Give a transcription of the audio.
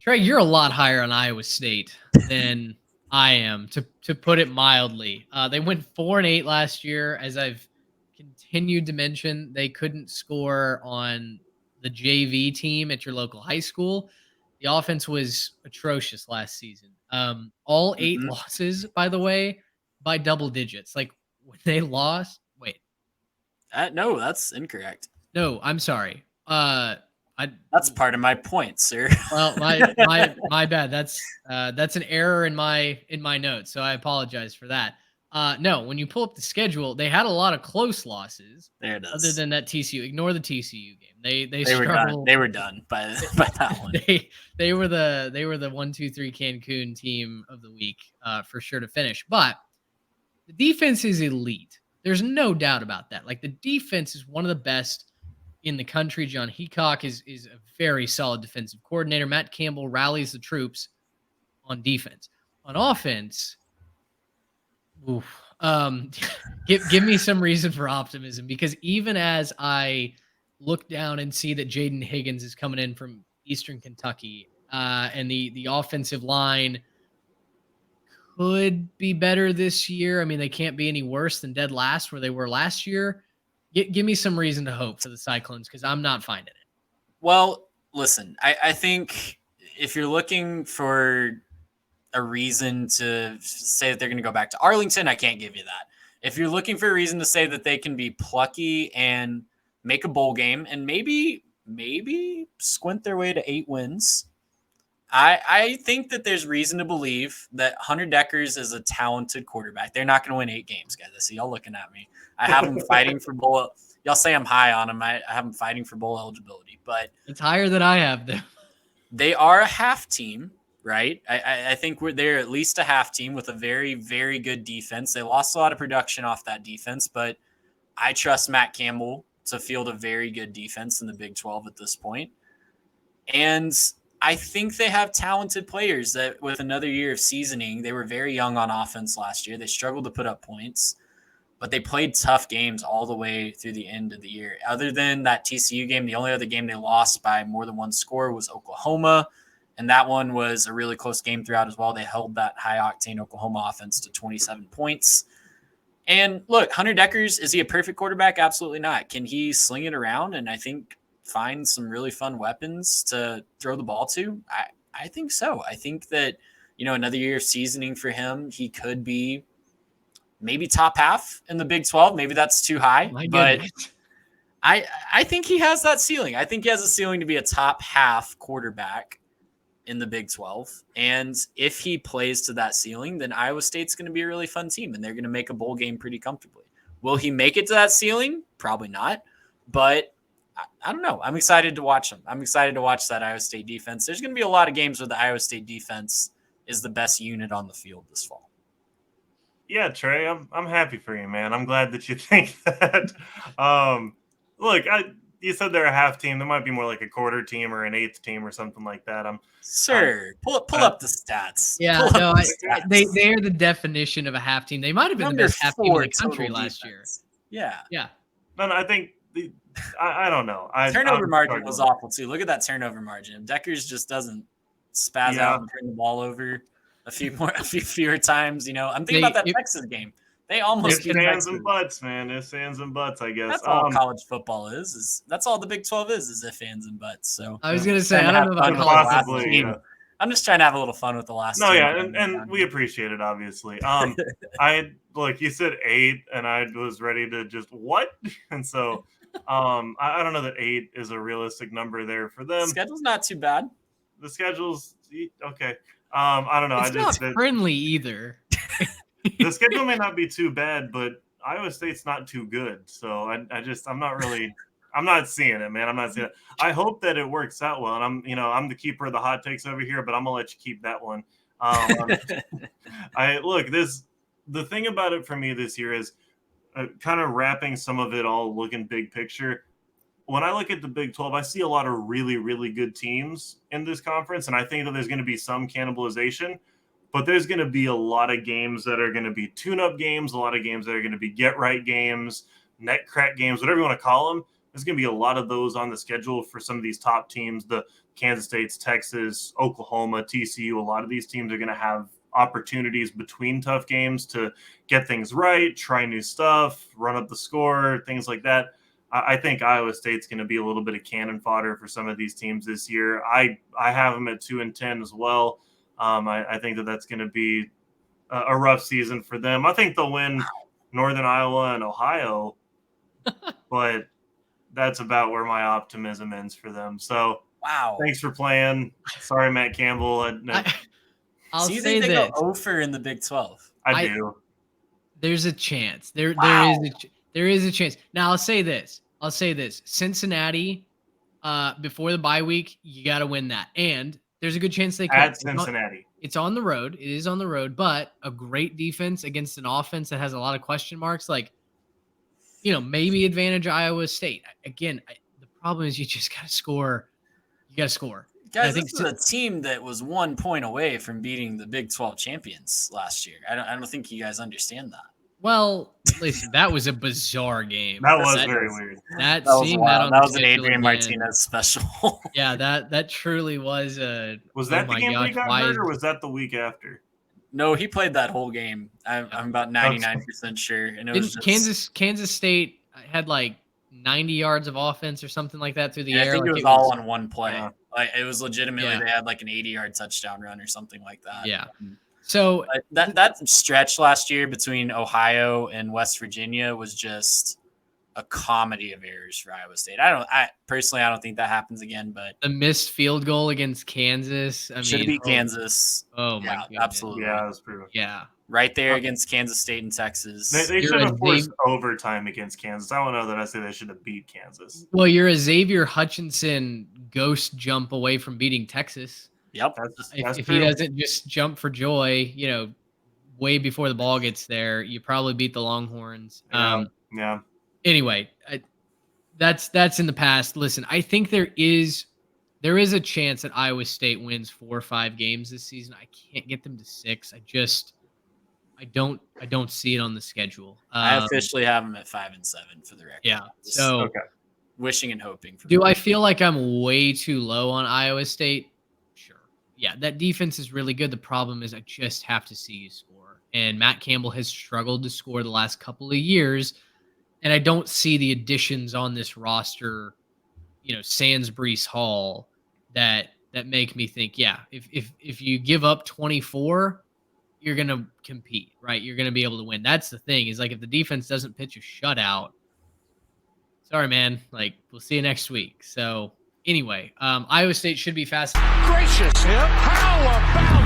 Trey, you're a lot higher on Iowa State than I am, to put it mildly. They went 4-8 last year. As I've continued to mention, they couldn't score on the JV team at your local high school. The offense was atrocious last season. All 8 Mhm. losses, by the way, by double digits. Like when they lost, wait, No, that's incorrect. no, I'm sorry. I That's part of my point, sir. Well, my bad. That's an error in my notes, so I apologize for that. No, when you pull up the schedule, they had a lot of close losses. There it Other is. than that TCU, ignore the TCU game. They They were done. struggle. They were done by that one. They were the 1-2-3 Cancun team of the week for sure to finish. But the defense is elite. There's no doubt about that. Like the defense is one of the best in the country. John Heacock is a very solid defensive coordinator. Matt Campbell rallies the troops on defense. On offense, oof, give me some reason for optimism, because even as I look down and see that Jaden Higgins is coming in from Eastern Kentucky, and the offensive line could be better this year. I mean, they can't be any worse than dead last where they were last year. Give me some reason to hope for the Cyclones, because I'm not finding it. Well, listen, I think if you're looking for a reason to say that they're going to go back to Arlington, I can't give you that. If you're looking for a reason to say that they can be plucky and make a bowl game and maybe squint their way to 8 wins, I think that there's reason to believe that Hunter Deckers is a talented quarterback. They're not going to win 8 games, guys. I see y'all looking at me. I have them fighting for bowl. Y'all say I'm high on them. I have them fighting for bowl eligibility, but it's higher than I have them. They are a half team, right? I think they're at least a half team with a very, very good defense. They lost a lot of production off that defense, but I trust Matt Campbell to field a very good defense in the Big 12 at this point. And I think they have talented players that with another year of seasoning, they were very young on offense last year. They struggled to put up points, but they played tough games all the way through the end of the year. Other than that TCU game, the only other game they lost by more than one score was Oklahoma, and that one was a really close game throughout as well. They held that high-octane Oklahoma offense to 27 points. And look, Hunter Deckers, is he a perfect quarterback? Absolutely not. Can he sling it around and I think find some really fun weapons to throw the ball to? I think so. I think that, another year of seasoning for him, he could be maybe top half in the Big 12. Maybe that's too high, but I think he has that ceiling. I think he has a ceiling to be a top half quarterback in the Big 12. And if he plays to that ceiling, then Iowa State's going to be a really fun team and they're going to make a bowl game pretty comfortably. Will he make it to that ceiling? Probably not. But I don't know. I'm excited to watch him. I'm excited to watch that Iowa State defense. There's going to be a lot of games where the Iowa State defense is the best unit on the field this fall. Yeah, Trey, I'm happy for you, man. I'm glad that you think that. Look, you said they're a half team. There might be more like a quarter team or an eighth team or something like that. Pull up the stats. Yeah, no, they are the definition of a half team. They might have been the best half team in the country last year. Yeah. No, I think I don't know. Turnover margin was awful too. Look at that turnover margin. Deckers just doesn't spaz out and turn the ball over a few fewer times. I'm thinking about that Texas game. They almost get fans and butts, man. It's fans and butts, I guess. That's all college football is that's all the Big 12 is if fans and butts. So I was gonna say I don't know about possibly. I'm just trying to have a little fun with the last. No, yeah, and we appreciate it, obviously. Like you said 8, and I was ready to just what, and so I don't know that 8 is a realistic number there for them. The schedule's not too bad. The schedule's okay. I don't know. It's not friendly either. The schedule may not be too bad, but Iowa State's not too good. So I'm not seeing it, man. I'm not seeing it. I hope that it works out well. And I'm the keeper of the hot takes over here, but I'm gonna let you keep that one. The thing about it for me this year is kind of wrapping some of it all looking big picture. When I look at the Big 12, I see a lot of really, really good teams in this conference, and I think that there's going to be some cannibalization. But there's going to be a lot of games that are going to be tune-up games, a lot of games that are going to be get-right games, neck crack games, whatever you want to call them. There's going to be a lot of those on the schedule for some of these top teams. The Kansas State's, Texas, Oklahoma, TCU, a lot of these teams are going to have opportunities between tough games to get things right, try new stuff, run up the score, things like that. I think Iowa State's going to be a little bit of cannon fodder for some of these teams this year. I have them at 2-10 as well. I think that's going to be a rough season for them. I think they'll win Northern Iowa and Ohio, but that's about where my optimism ends for them. So, wow. Thanks for playing. Sorry, Matt Campbell. I'll So you say think they this. go over in the Big 12? I do. There's a chance. There is a chance. Now I'll say this. Cincinnati, before the bye week, you got to win that, and there's a good chance they could. At Cincinnati. It's on the road. It is on the road, but a great defense against an offense that has a lot of question marks. Like, maybe advantage Iowa State. Again, the problem is you just got to score. You got to score. Guys, this is a team that was 1 point away from beating the Big 12 champions last year. I don't think you guys understand that. Well, listen, that was a bizarre game. That was very weird. That was an Adrian Martinez special. Yeah, that truly was a. Was that the game we got hurt, or was that the week after? No, he played that whole game. I'm about 99% sure. And it was Kansas State had like 90 yards of offense or something like that through the air. I think like it was all on one play. Yeah. Like it was legitimately they had like an 80-yard touchdown run or something like that. Yeah. So that stretch last year between Ohio and West Virginia was just a comedy of errors for Iowa State. I personally don't think that happens again, but the missed field goal against Kansas. Should have beat Kansas. Oh my goodness. Absolutely. Yeah, that was pretty much. Yeah. Right there against Kansas State and Texas. They should have forced overtime against Kansas. I don't know that I say they should have beat Kansas. Well, you're a Xavier Hutchinson ghost jump away from beating Texas. Yep. If he doesn't just jump for joy, way before the ball gets there, you probably beat the Longhorns. Yeah. Anyway, that's in the past. Listen, I think there is a chance that Iowa State wins 4 or 5 games this season. I can't get them to 6. I don't see it on the schedule. I officially have them at 5 and 7 for the record. Yeah. So okay. Wishing and hoping. Do I feel like I'm way too low on Iowa State? Sure. Yeah, that defense is really good. The problem is I just have to see you score. And Matt Campbell has struggled to score the last couple of years. And I don't see the additions on this roster, sans Breece Hall, that make me think, yeah, if you give up 24, you're going to compete, right? You're going to be able to win. That's the thing, is like if the defense doesn't pitch a shutout, sorry, man, like we'll see you next week. So anyway, Iowa State should be fast. Gracious, how about